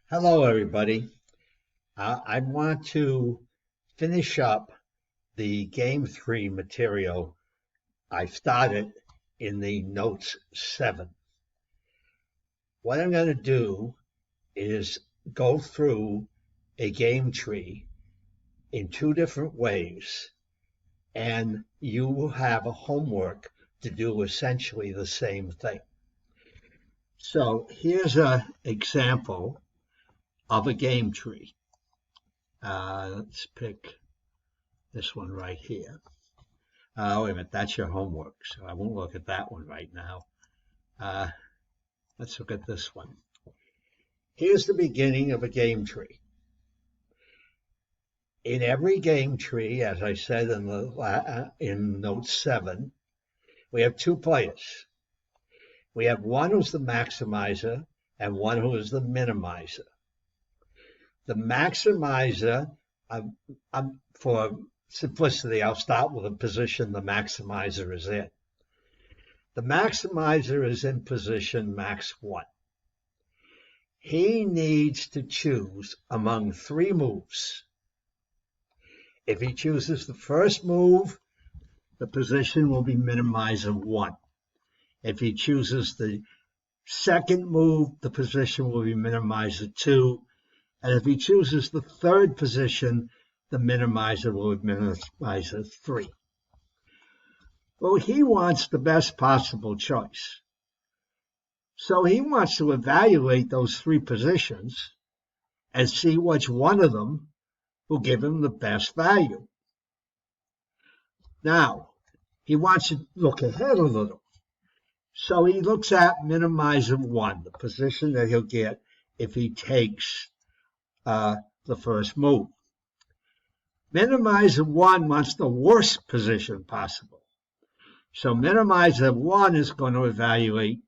Hello, everybody. I want to finish up the Game 3 material I started in the Notes 7. What I'm going to do is go through a game tree in two different ways, and you will have a homework to do essentially the same thing. So here's an example of a game tree. Let's pick this one right here. Wait a minute, that's your homework, so I won't look at that one right now. Let's look at this one. Here's the beginning of a game tree. In every game tree, as I said in note 7, we have two players. We have one who's the maximizer and one who is the minimizer. The maximizer, for simplicity, I'll start with the position the maximizer is in. The maximizer is in position max 1. He needs to choose among 3 moves. If he chooses the first move, the position will be minimizer 1. If he chooses the second move, the position will be minimizer 2. And if he chooses the third position, the minimizer will be minimizer 3. Well, he wants the best possible choice. So he wants to evaluate those 3 positions and see which one of them will give him the best value. Now, he wants to look ahead a little. So he looks at minimizer 1, the position that he'll get if he takes the first move. Minimizer 1 wants the worst position possible. So minimizer 1 is going to evaluate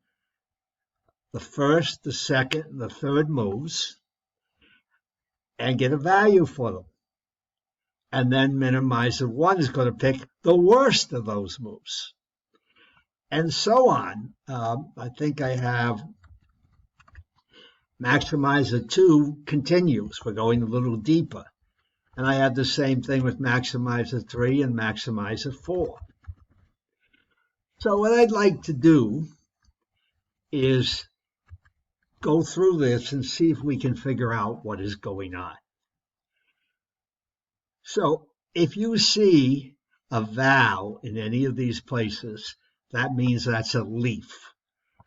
the first, the second, and the third moves and get a value for them. And then minimizer 1 is going to pick the worst of those moves. And so on. I think I have maximizer 2 continues. We're going a little deeper. And I have the same thing with maximizer 3 and maximizer 4. So what I'd like to do is go through this and see if we can figure out what is going on. So if you see a vowel in any of these places, that means that's a leaf.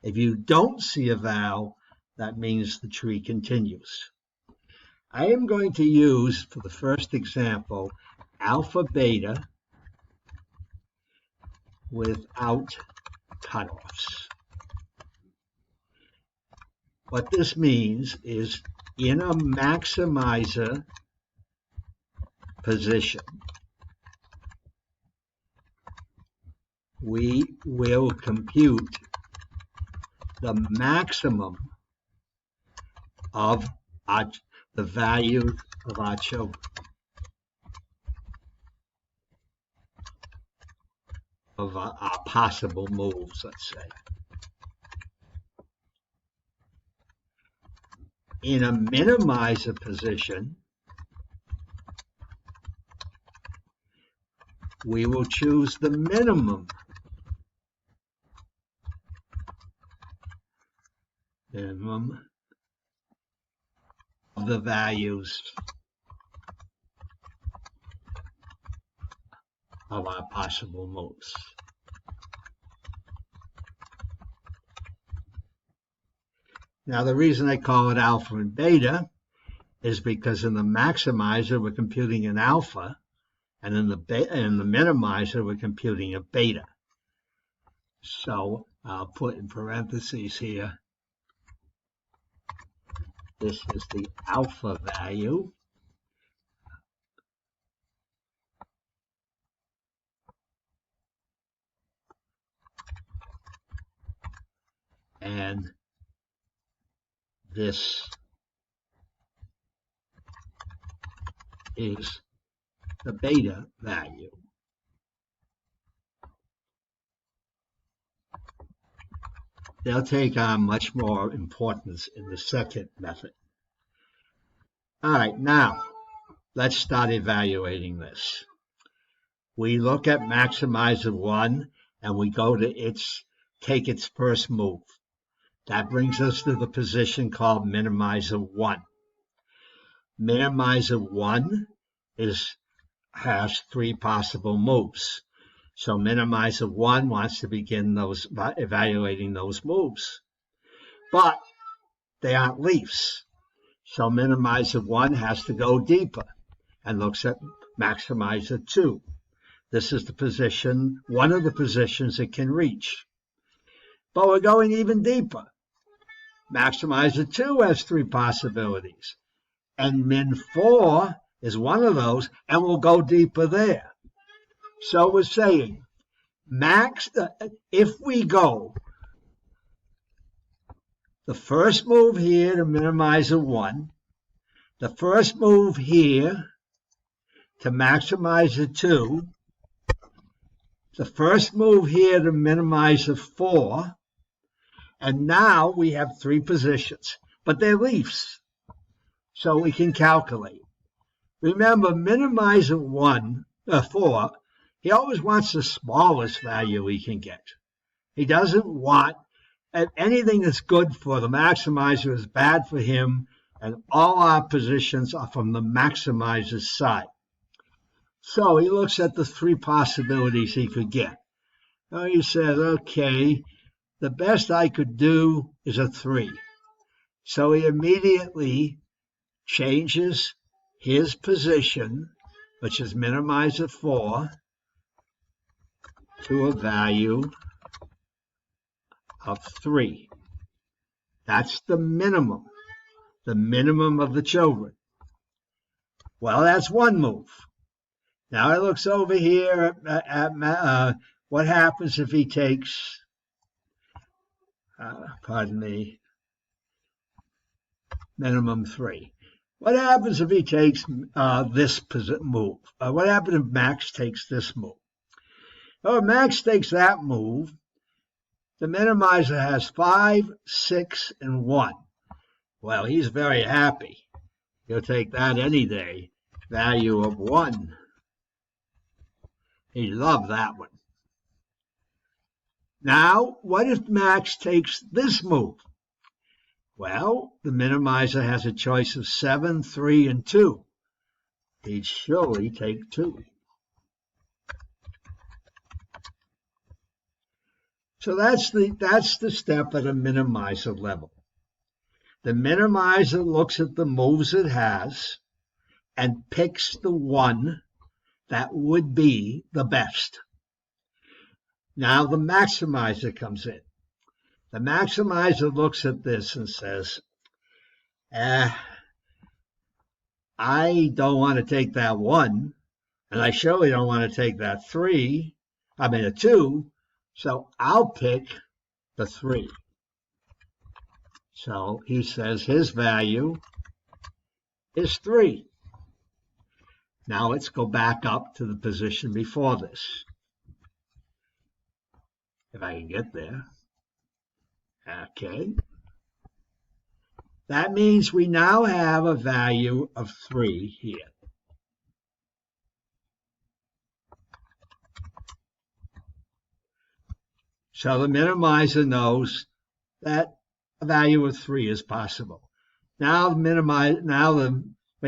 If you don't see a vowel, that means the tree continues. I am going to use, for the first example, alpha beta without cutoffs. What this means is in a maximizer position, we will compute the maximum of the value of our children. Of our possible moves, let's say. In a minimizer position, we will choose the minimum of the values of our possible moves. Now, the reason I call it alpha and beta is because in the maximizer, we're computing an alpha, and in the minimizer, we're computing a beta. So I'll put in parentheses here, this is the alpha value. And this is the beta value. They'll take on much more importance in the second method. All right, now let's start evaluating this. We look at maximizer 1 and we go to take its first move. That brings us to the position called minimizer 1. Minimizer 1 has 3 possible moves. So minimizer 1 wants to begin evaluating those moves. But they aren't leafs. So minimizer 1 has to go deeper and looks at maximizer 2. This is the position, one of the positions it can reach. But we're going even deeper. Maximizer 2 has 3 possibilities. And min 4 is one of those, and we'll go deeper there. So we're saying, if we go the first move here to minimizer 1, the first move here to maximizer 2, the first move here to minimizer 4, and now we have 3 positions, but they're leafs, so we can calculate. Remember, minimizer 4, he always wants the smallest value he can get. He doesn't want anything that's good for the maximizer is bad for him, and all our positions are from the maximizer's side. So he looks at the 3 possibilities he could get. Now he says, okay, the best I could do is a 3. So he immediately changes his position, which is minimizer 4, to a value of 3. That's the minimum of the children. Well, that's one move. Now he looks over here at what happens if he takes, minimum 3. What happens if he takes this move? What happens if Max takes this move? Oh, if Max takes that move, the minimizer has 5, 6, and 1. Well, he's very happy. He'll take that any day. Value of 1. He loved that one. Now, what if Max takes this move? Well, the minimizer has a choice of 7, 3, and 2. He'd surely take 2. So that's the step at a minimizer level. The minimizer looks at the moves it has and picks the one that would be the best. Now the maximizer comes in. The maximizer looks at this and says, I don't want to take that 1, and I surely don't want to take that a 2, so I'll pick the 3. So he says his value is 3. Now let's go back up to the position before this. If I can get there. Okay. That means we now have a value of 3 here. So the minimizer knows that a value of 3 is possible. Now we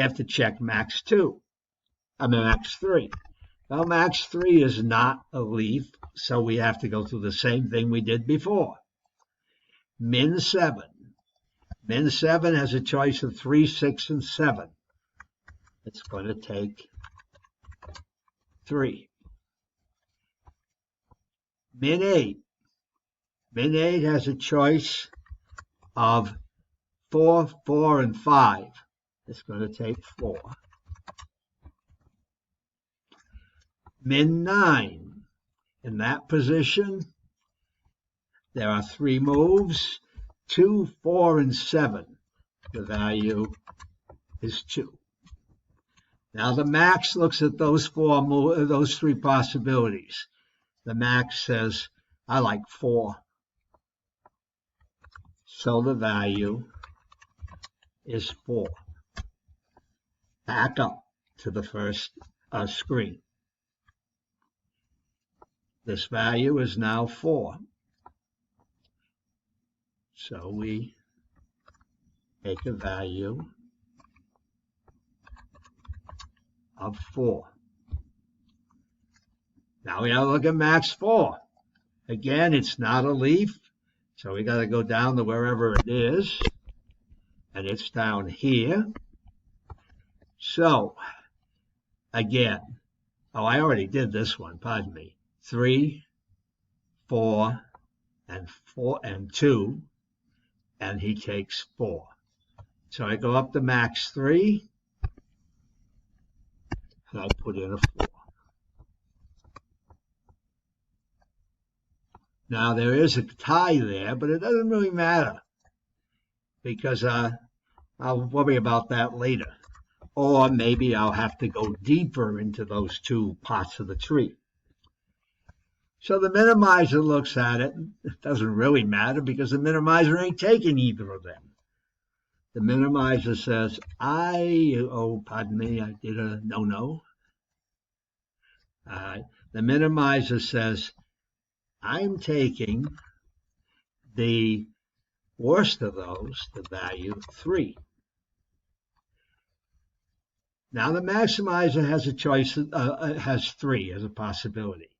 have to check max 3. Well, max 3 is not a leaf, so we have to go through the same thing we did before. Min 7. Min 7 has a choice of 3, 6, and 7. It's going to take 3. Min 8. Min 8 has a choice of 4, 4, and 5. It's going to take 4. Min 9. In that position, there are 3 moves, 2, 4, and 7. The value is 2. Now the max looks at those 3 possibilities. The max says, I like 4. So the value is 4. back up to the first screen. This value is now 4. So we take a value of 4. Now we got to look at max 4. Again, it's not a leaf, so we got to go down to wherever it is, and it's down here. So, again, I already did this one, pardon me. 3, 4, and 2, and he takes 4. So I go up to max 3, and I put in a 4. Now there is a tie there, but it doesn't really matter because I'll worry about that later. Or maybe I'll have to go deeper into those two parts of the tree. So the minimizer looks at it. It doesn't really matter because the minimizer ain't taking either of them. The minimizer says, pardon me, I did a no-no. The minimizer says, I'm taking the worst of those, the value 3. Now the maximizer has a choice, has 3 as a possibility.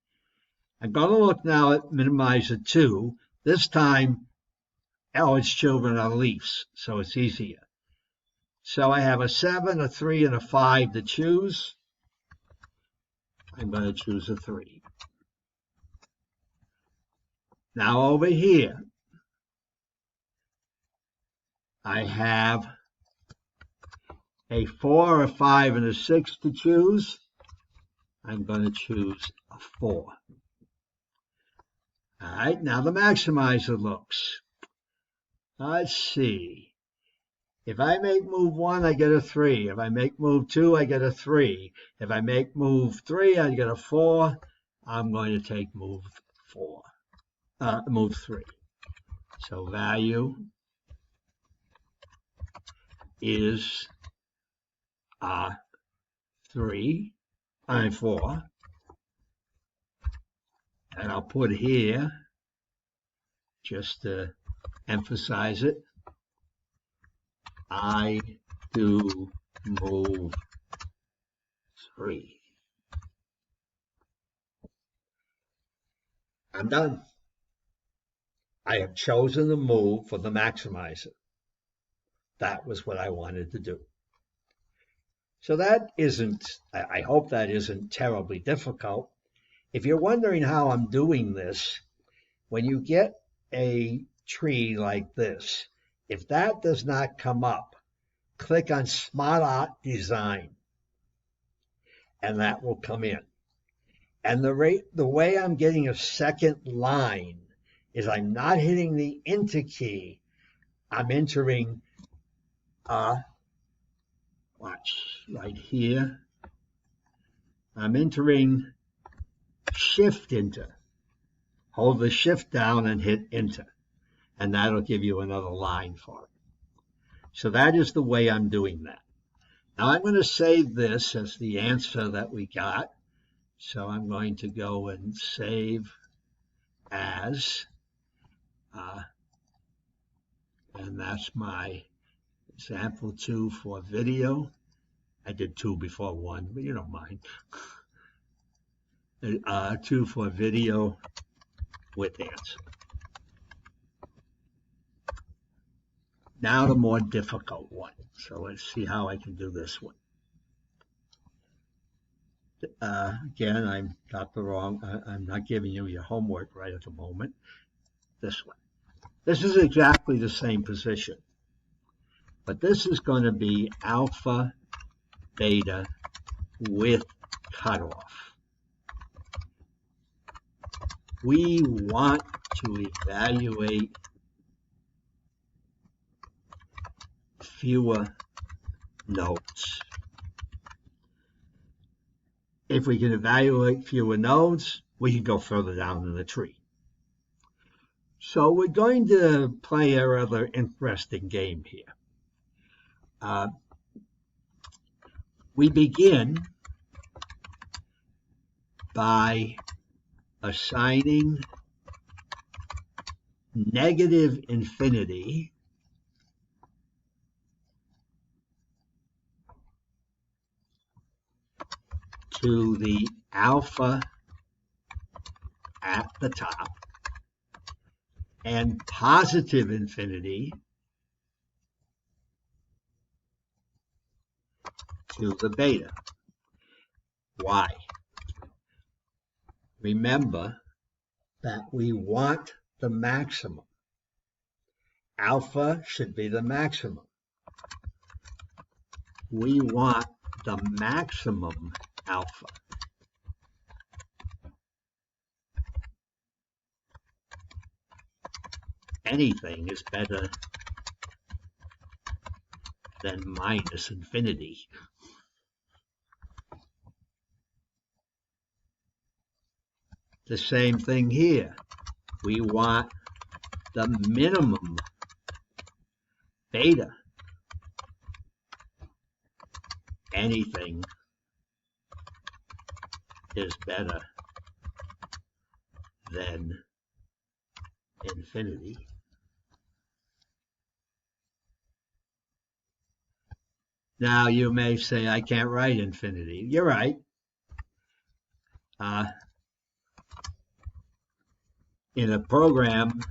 I'm going to look now at minimizer 2. This time, its children are leaves, so it's easier. So I have a 7, a 3, and a 5 to choose. I'm going to choose a 3. Now over here, I have a 4, a 5, and a 6 to choose. I'm going to choose a 4. All right, now the maximizer looks. Let's see. If I make move 1, I get a 3. If I make move 2, I get a 3. If I make move 3, I get a 4. I'm going to take move 4. Move 3. So value is 4. And I'll put here, just to emphasize it, I do move 3. I'm done. I have chosen the move for the maximizer. That was what I wanted to do. So that isn't, I hope that isn't terribly difficult. If you're wondering how I'm doing this, when you get a tree like this, if that does not come up, click on Smart Art Design, and that will come in. And the way I'm getting a second line is I'm not hitting the Enter key. I'm entering, watch, right here. I'm entering Shift Enter. Hold the Shift down and hit Enter. And that'll give you another line for it. So that is the way I'm doing that. Now I'm going to save this as the answer that we got. So I'm going to go and save as, and that's my example 2 for video. I did 2 before 1, but you don't mind. 2 for video with answer. Now the more difficult one. So let's see how I can do this one. Again, I got the wrong, I'm not giving you your homework right at the moment. This one. This is exactly the same position, but this is going to be alpha, beta with cutoff. We want to evaluate fewer nodes. If we can evaluate fewer nodes, we can go further down in the tree. So we're going to play a rather interesting game here. We begin by assigning negative infinity to the alpha at the top and positive infinity to the beta. Why? Remember that we want the maximum. Alpha should be the maximum. We want the maximum alpha. Anything is better than minus infinity. The same thing here. We want the minimum beta. Anything is better than infinity. Now you may say, I can't write infinity. You're right. In a program,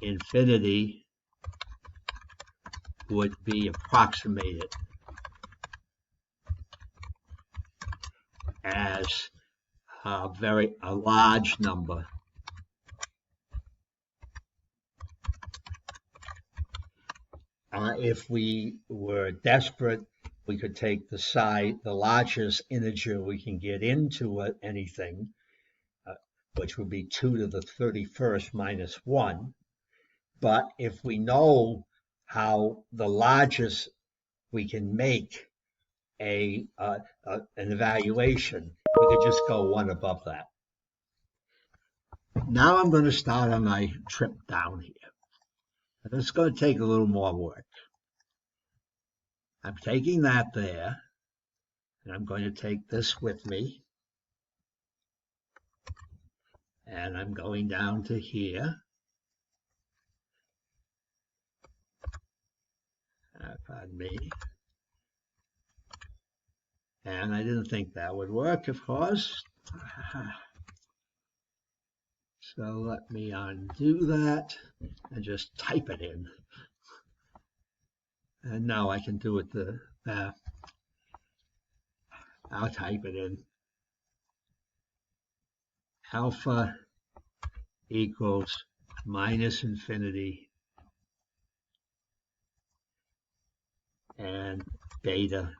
infinity would be approximated as a large number. If we were desperate, we could take the largest integer we can get into anything, which would be 2 to the 31st minus 1. But if we know how the largest we can make an evaluation, we could just go one above that. Now I'm going to start on my trip down here. And it's going to take a little more work. I'm taking that there, and I'm going to take this with me. And I'm going down to here. Pardon me. And I didn't think that would work, of course. So let me undo that and just type it in. And now I can do it I'll type it in. Alpha equals minus infinity and beta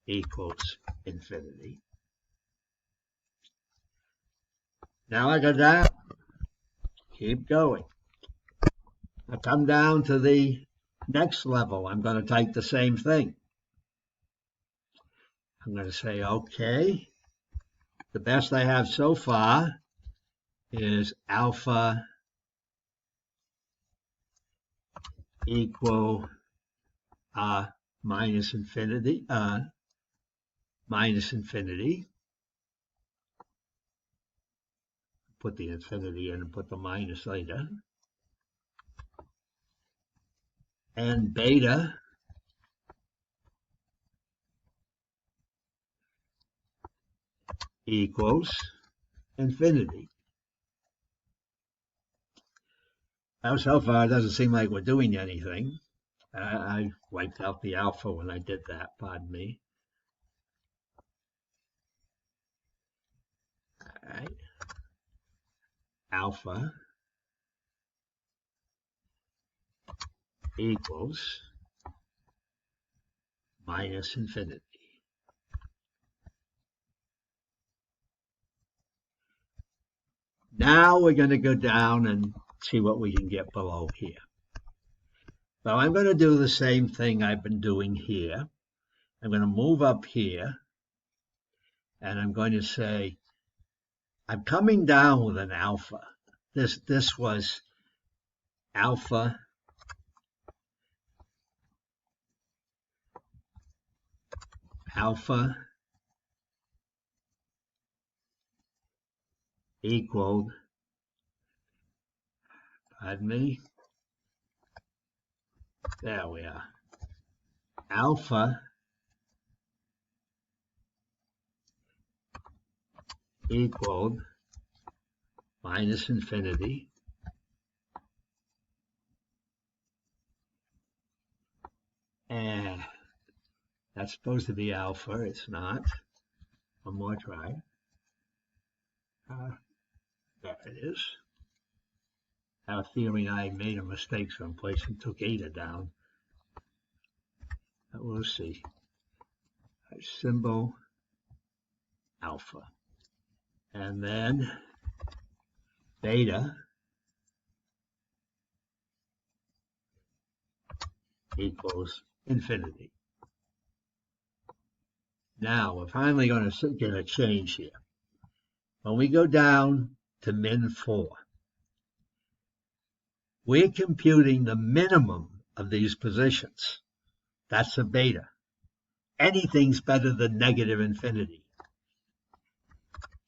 equals infinity. Now I go down, keep going. I come down to the next level. I'm going to type the same thing. I'm going to say, okay, the best I have so far is alpha equal minus infinity. Put the infinity in and put the minus later. And beta equals infinity. Now, so far, it doesn't seem like we're doing anything. I wiped out the alpha when I did that, pardon me. All right. Alpha equals minus infinity. Now we're going to go down and see what we can get below here. So I'm going to do the same thing I've been doing here. I'm going to move up here, and I'm going to say, I'm coming down with an alpha. this was alpha equaled, pardon me, there we are, alpha equaled minus infinity and that's supposed to be alpha, it's not. One more try. There it is. I have a feeling I made a mistake someplace and took eta down. But we'll see. Symbol alpha. And then beta equals infinity. Now we're finally going to get a change here. When we go down to min 4, we're computing the minimum of these positions. That's a beta. Anything's better than negative infinity.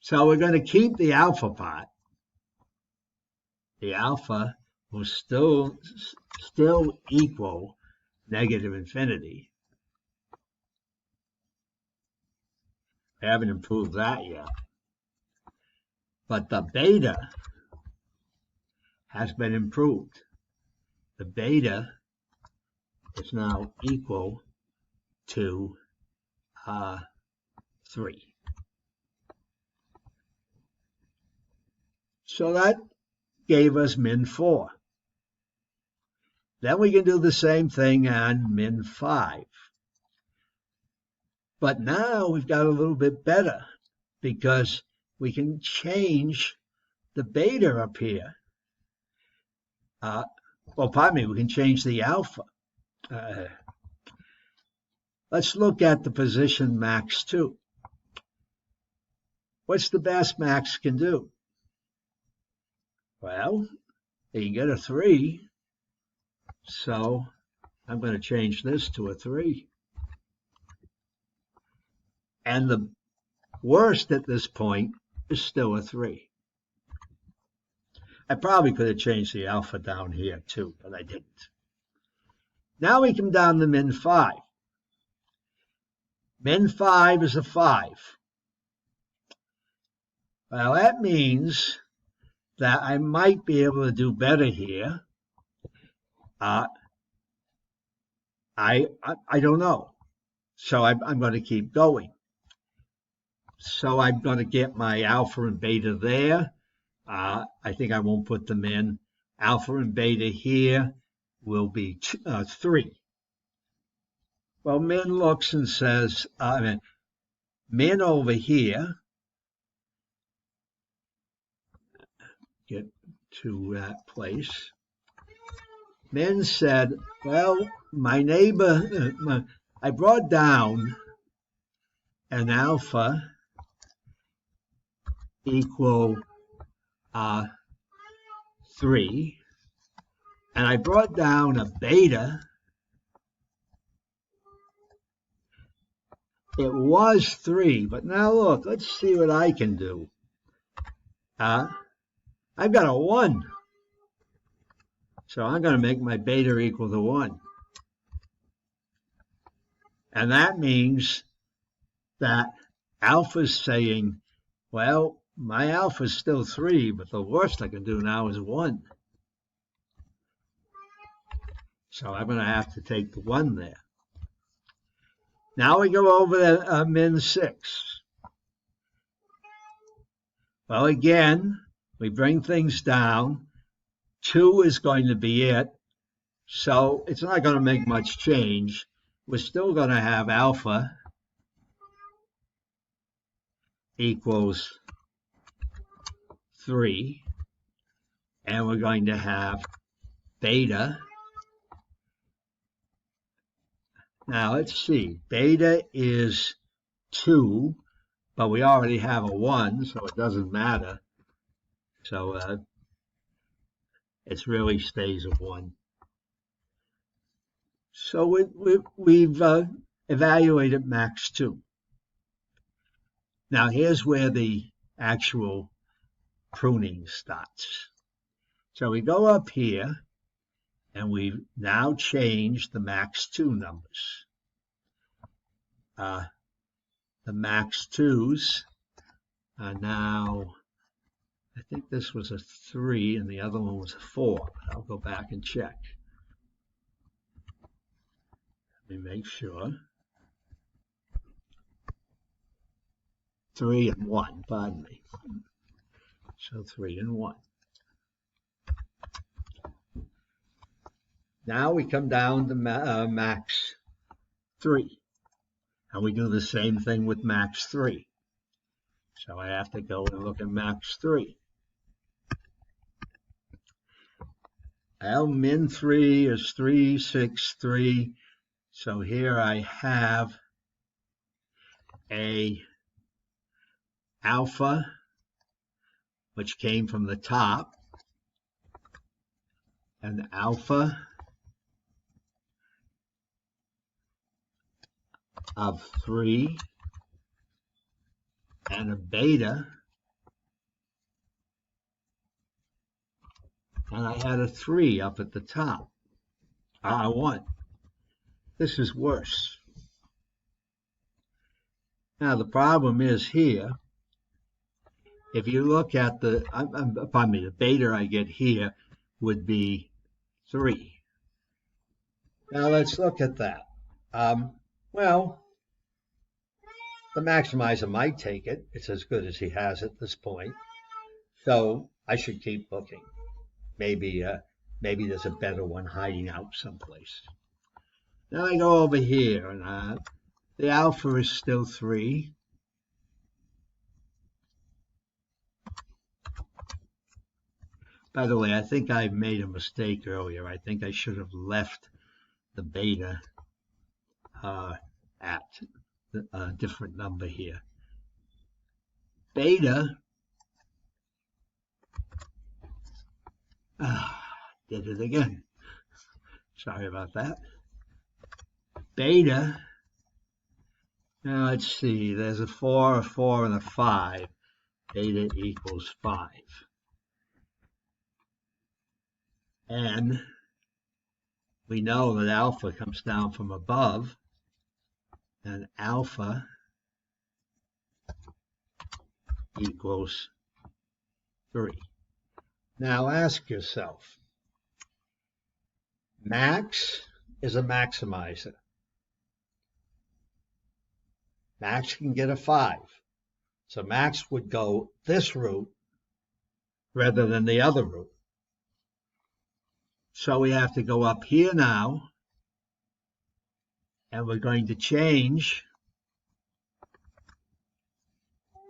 So we're going to keep the alpha part. The alpha will still equal negative infinity. I haven't improved that yet. But the beta has been improved. The beta is now equal to 3. So that gave us min 4. Then we can do the same thing on min 5. But now we've got a little bit better because we can change the beta up here. Well, pardon me, we can change the alpha. Let's look at the position max 2. What's the best max can do? Well, you can get a 3. So I'm going to change this to a 3. And the worst at this point is still a 3. I probably could have changed the alpha down here too, but I didn't. Now we come down to min 5. Min 5 is a 5. Well, that means that I might be able to do better here. I don't know. So I'm going to keep going. So I'm going to get my alpha and beta there. I think I won't put them in. Alpha and beta here will be 3. Well, min looks and says, min over here, get to that place. Min said, well, my neighbor, I brought down an alpha equal 3, and I brought down a beta. It was 3, but now look, let's see what I can do. I've got a 1. So I'm going to make my beta equal to 1. And that means that alpha is saying, well, my alpha is still 3, but the worst I can do now is 1. So I'm going to have to take the 1 there. Now we go over to min 6. Well, again, we bring things down. 2 is going to be it. So it's not going to make much change. We're still going to have alpha equals 3. And we're going to have beta. Now let's see. Beta is 2, but we already have a 1, so it doesn't matter. So it really stays at 1. So we've evaluated max 2. Now here's where the actual pruning starts. So we go up here, and we've now changed the max 2 numbers. The max 2s are now, I think this was a 3 and the other one was a 4. I'll go back and check. Let me make sure. 3 and 1, pardon me. So 3 and 1. Now we come down to max 3. And we do the same thing with max 3. So I have to go and look at max 3. L min 3 is 3, 6, 3. So here I have a alpha, which came from the top, an alpha of 3, and a beta, and I had a 3 up at the top. R1. This is worse. Now the problem is here, if you look at the, pardon me, the beta I get here would be 3. Now let's look at that. Well, the maximizer might take it. It's as good as he has at this point. So I should keep looking. Maybe there's a better one hiding out someplace. Now I go over here, and the alpha is still 3. By the way, I think I made a mistake earlier. I think I should have left the beta at a different number here. Beta, did it again. Sorry about that. Beta, now let's see, there's a 4, a 4, and a 5. Beta equals 5. And we know that alpha comes down from above, and alpha equals 3. Now ask yourself, max is a maximizer. Max can get a 5. So max would go this route rather than the other route. So we have to go up here now, and we're going to change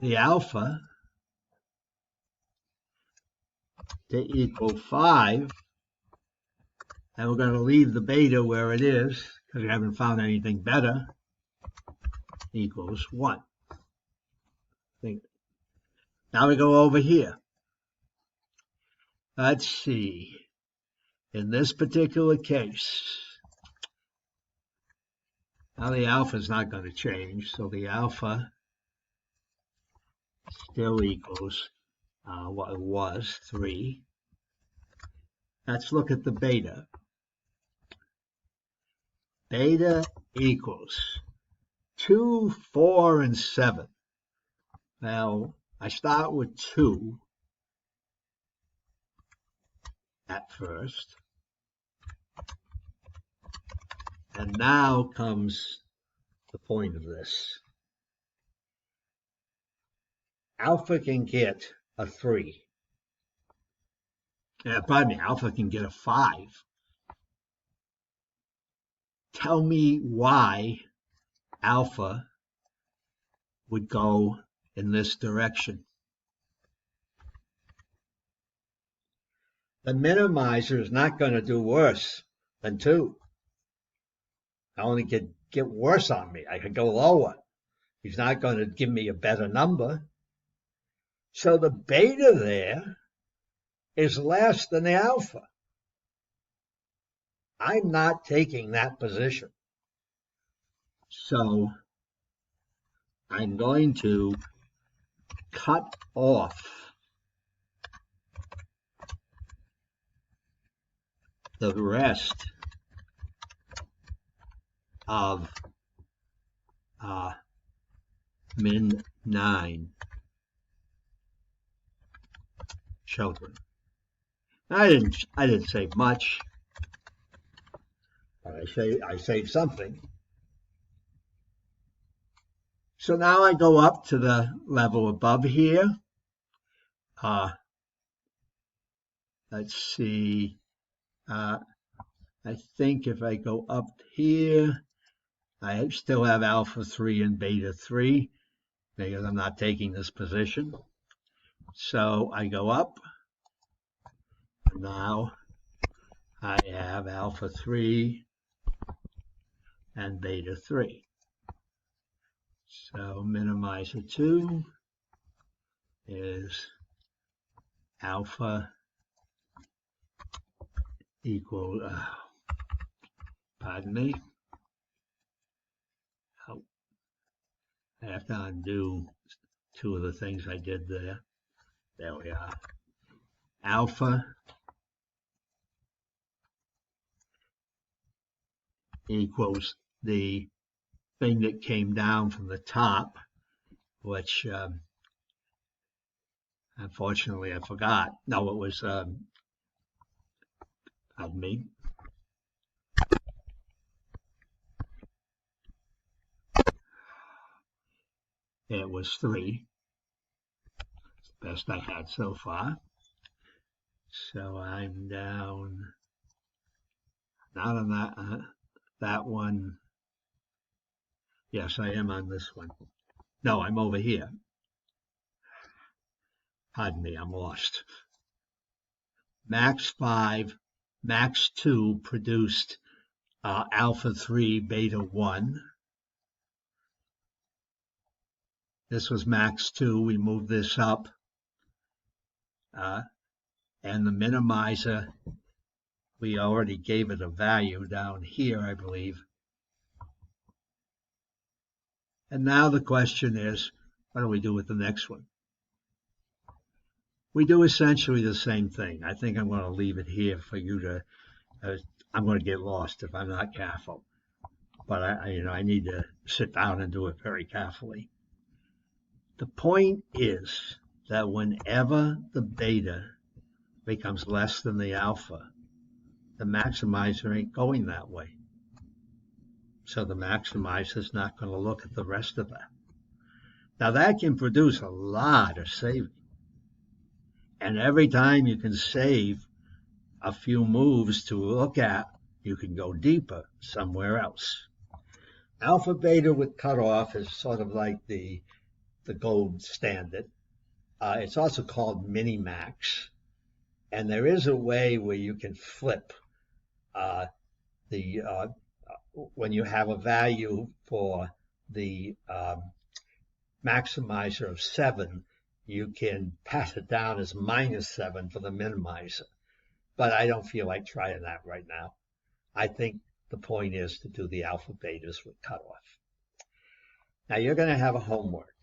the alpha to equal 5, and we're going to leave the beta where it is because we haven't found anything better, equals 1. Now we go over here. Let's see. In this particular case, now the alpha is not going to change, so the alpha still equals what it was, 3. Let's look at the beta. Beta equals 2, 4, and 7. Now, I start with 2 at first. And now comes the point of this. Alpha can get a 3. Pardon me, alpha can get a 5. Tell me why alpha would go in this direction. The minimizer is not going to do worse than 2. I only could get worse on me. I could go lower. He's not going to give me a better number. So the beta there is less than the alpha. I'm not taking that position. So I'm going to cut off the rest of min 9 children. I didn't save much, but I saved something. So now I go up to the level above here. Let's see. I think if I go up here, I still have alpha 3 and beta 3 because I'm not taking this position. So I go up. Now I have alpha 3 and beta 3. So minimizer 2 is alpha equal, pardon me, oh, I have to undo 2 of the things I did there. There we are. Alpha equals the thing that came down from the top, which unfortunately I forgot. No, it was, pardon me. It was 3. It's the best I had so far. So I'm down, not on that one. Yes, I am on this one. No, I'm over here. Pardon me, I'm lost. Max 5, Max 2 produced alpha 3, beta 1. This was Max 2. We moved this up. And the minimizer, we already gave it a value down here, I believe. And now the question is, what do we do with the next one? We do essentially the same thing. I think I'm going to leave it here for you to, I'm going to get lost if I'm not careful. But I need to sit down and do it very carefully. The point is that whenever the beta becomes less than the alpha, the maximizer ain't going that way. So the maximizer is not going to look at the rest of that. Now that can produce a lot of saving. And every time you can save a few moves to look at, you can go deeper somewhere else. Alpha beta with cutoff is sort of like the gold standard. It's also called minimax. And there is a way where you can flip when you have a value for the maximizer of 7, you can pass it down as -7 for the minimizer. But I don't feel like trying that right now. I think the point is to do the alpha betas with cutoff. Now you're going to have a homework.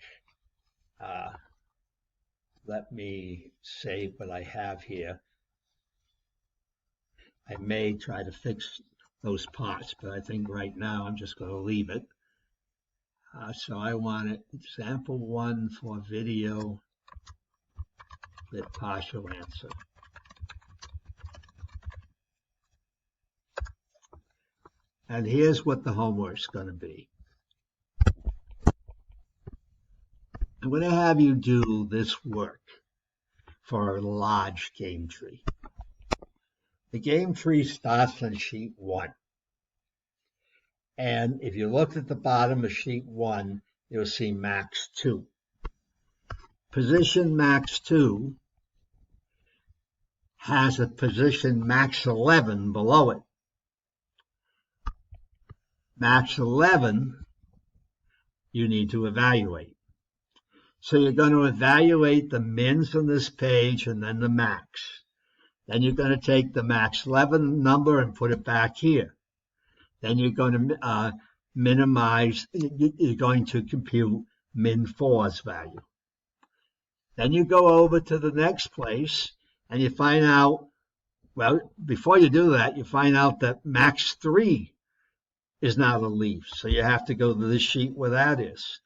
Let me save what I have here. I may try to fix those parts, but I think right now I'm just going to leave it. So I want it, example 1 for video with partial answer. And here's what the homework's going to be. I'm going to have you do this work for a large game tree. The game tree starts on sheet 1. And if you look at the bottom of sheet 1, you'll see max 2. Position max 2 has a position max 11 below it. Max 11, you need to evaluate. So you're going to evaluate the mins on this page and then the max. Then you're going to take the max 11 number and put it back here. Then you're going to minimize, you're going to compute min 4's value. Then you go over to the next place and you find out, well, before you do that, you find out that max 3 is not a leaf. So you have to go to this sheet where that is.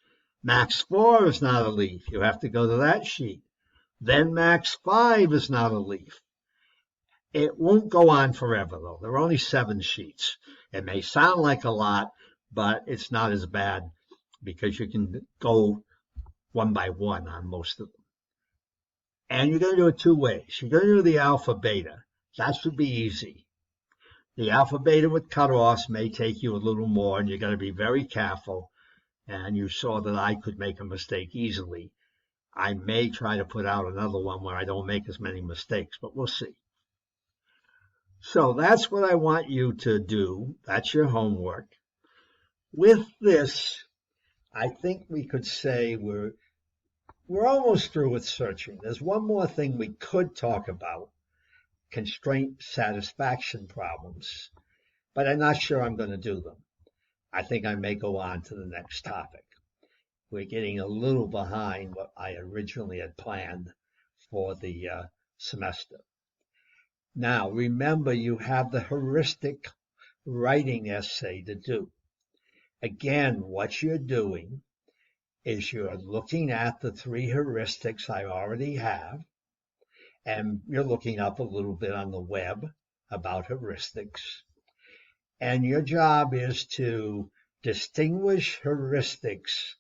Max 4 is not a leaf. You have to go to that sheet. Then max 5 is not a leaf. It won't go on forever, though. There are only 7 sheets. It may sound like a lot, but it's not as bad because you can go one by one on most of them. And you're going to do it 2 ways. You're going to do the alpha beta. That should be easy. The alpha beta with cutoffs may take you a little more, and you're going to be very careful. And you saw that I could make a mistake easily. I may try to put out another one where I don't make as many mistakes, but we'll see. So that's what I want you to do. That's your homework. With this, I think we could say we're almost through with searching. There's one more thing we could talk about, constraint satisfaction problems, but I'm not sure I'm going to do them. I think I may go on to the next topic. We're getting a little behind what I originally had planned for the semester. Now, remember, you have the heuristic writing essay to do. Again, what you're doing is you're looking at the 3 heuristics I already have, and you're looking up a little bit on the web about heuristics. And your job is to distinguish heuristics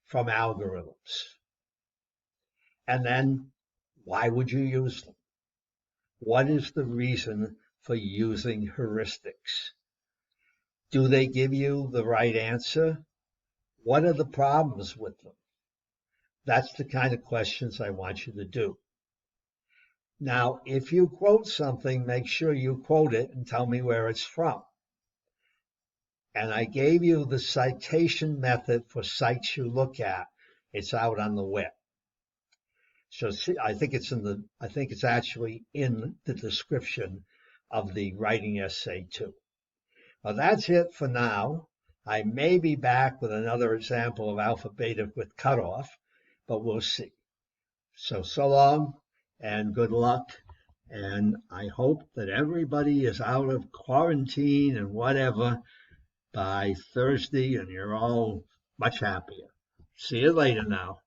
from algorithms. And then, why would you use them? What is the reason for using heuristics? Do they give you the right answer? What are the problems with them? That's the kind of questions I want you to do. Now, if you quote something, make sure you quote it and tell me where it's from. And I gave you the citation method for sites you look at. It's out on the web. So see, I think it's actually in the description of the writing essay too. Well, that's it for now. I may be back with another example of alpha beta with cutoff, but we'll see. So long and good luck. And I hope that everybody is out of quarantine and whatever by Thursday and you're all much happier. See you later now.